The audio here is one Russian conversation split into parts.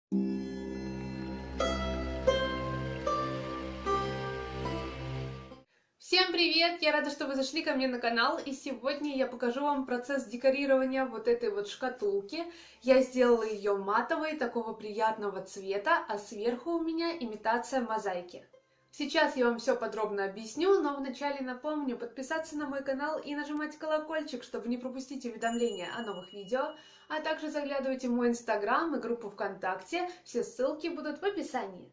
Всем привет! Я рада, что вы зашли ко мне на канал, и сегодня я покажу вам процесс декорирования вот этой вот шкатулки. Я сделала ее матовой, такого приятного цвета, а сверху у меня имитация мозаики. Сейчас я вам все подробно объясню, но вначале напомню подписаться на мой канал и нажимать колокольчик, чтобы не пропустить уведомления о новых видео, а также заглядывайте в мой инстаграм и группу ВКонтакте, все ссылки будут в описании.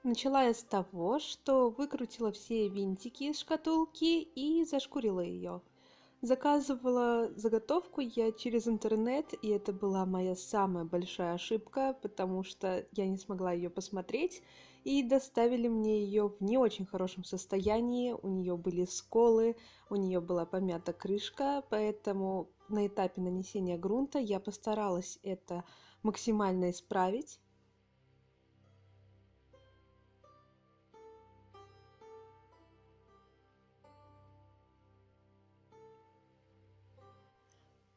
Начала я с того, что выкрутила все винтики из шкатулки и зашкурила ее. Заказывала заготовку я через интернет, и это была моя самая большая ошибка, потому что я не смогла ее посмотреть, и доставили мне ее в не очень хорошем состоянии, у нее были сколы, у нее была помята крышка, поэтому на этапе нанесения грунта я постаралась это максимально исправить.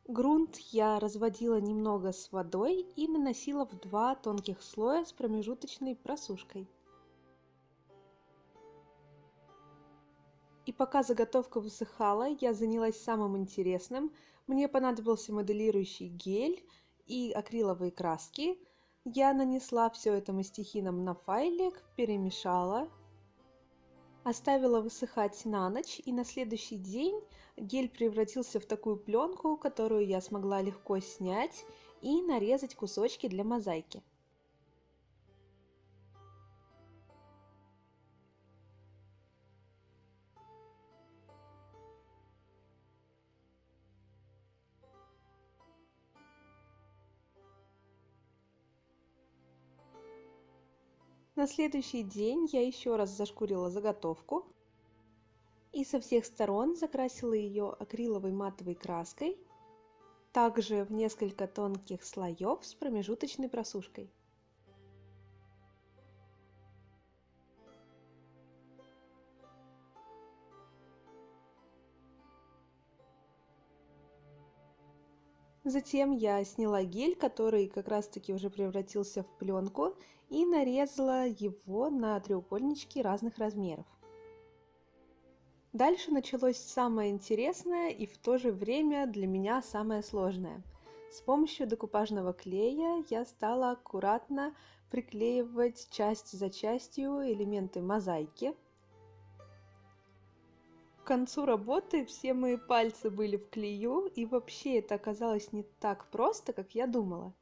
Грунт я разводила немного с водой и наносила в 2 тонких слоя с промежуточной просушкой. И пока заготовка высыхала, я занялась самым интересным. Мне понадобился моделирующий гель и акриловые краски. Я нанесла все это мастихином на файлик, перемешала. Оставила высыхать на ночь, и на следующий день гель превратился в такую пленку, которую я смогла легко снять и нарезать кусочки для мозаики. На следующий день я еще раз зашкурила заготовку и со всех сторон закрасила ее акриловой матовой краской, также в несколько тонких слоев с промежуточной просушкой. Затем я сняла гель, который как раз таки уже превратился в пленку, и нарезала его на треугольнички разных размеров. Дальше началось самое интересное и в то же время для меня самое сложное. С помощью декупажного клея я стала аккуратно приклеивать часть за частью элементы мозаики. К концу работы все мои пальцы были в клею, и вообще это оказалось не так просто, как я думала.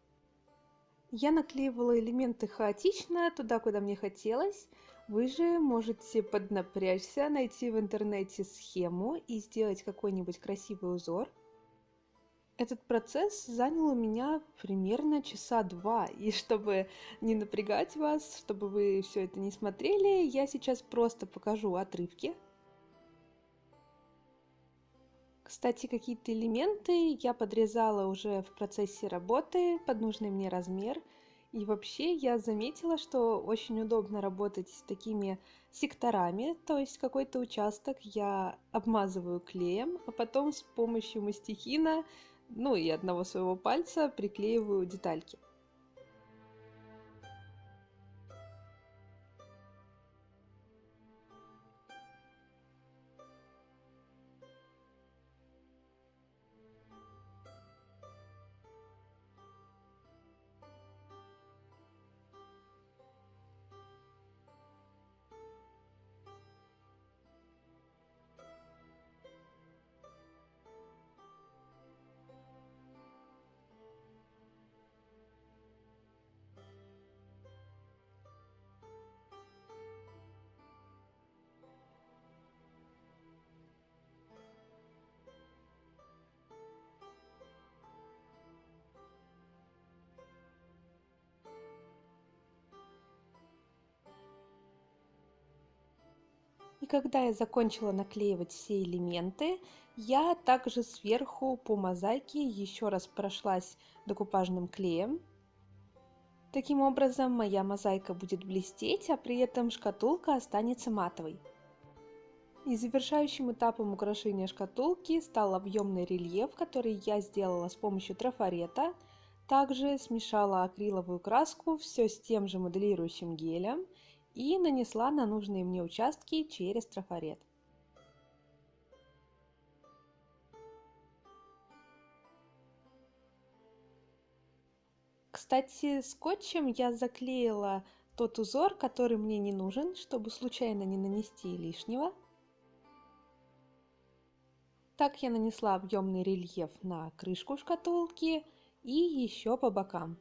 Я наклеивала элементы хаотично, туда, куда мне хотелось. Вы же можете поднапрячься, найти в интернете схему и сделать какой-нибудь красивый узор. Этот процесс занял у меня примерно часа 2, и чтобы не напрягать вас, чтобы вы все это не смотрели, я сейчас просто покажу отрывки. Кстати, какие-то элементы я подрезала уже в процессе работы под нужный мне размер. И вообще я заметила, что очень удобно работать с такими секторами, то есть какой-то участок я обмазываю клеем, а потом с помощью мастихина, ну и одного своего пальца приклеиваю детальки. И когда я закончила наклеивать все элементы, я также сверху по мозаике еще раз прошлась декупажным клеем. Таким образом, моя мозаика будет блестеть, а при этом шкатулка останется матовой. И завершающим этапом украшения шкатулки стал объемный рельеф, который я сделала с помощью трафарета. Также смешала акриловую краску все с тем же моделирующим гелем и нанесла на нужные мне участки через трафарет. Кстати, скотчем я заклеила тот узор, который мне не нужен, чтобы случайно не нанести лишнего. Так я нанесла объемный рельеф на крышку шкатулки и еще по бокам.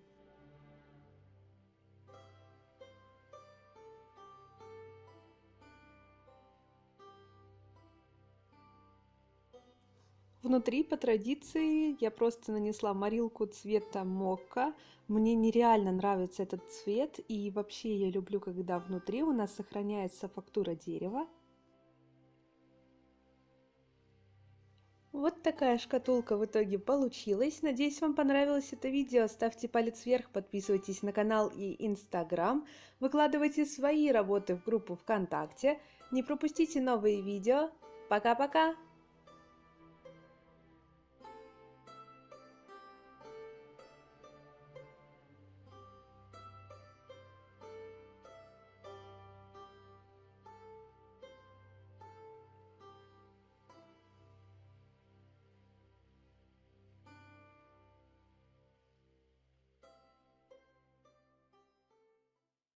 Внутри, по традиции, я просто нанесла морилку цвета мокка. Мне нереально нравится этот цвет, и вообще я люблю, когда внутри у нас сохраняется фактура дерева. Вот такая шкатулка в итоге получилась. Надеюсь, вам понравилось это видео. Ставьте палец вверх, подписывайтесь на канал и Инстаграм. Выкладывайте свои работы в группу ВКонтакте. Не пропустите новые видео. Пока-пока!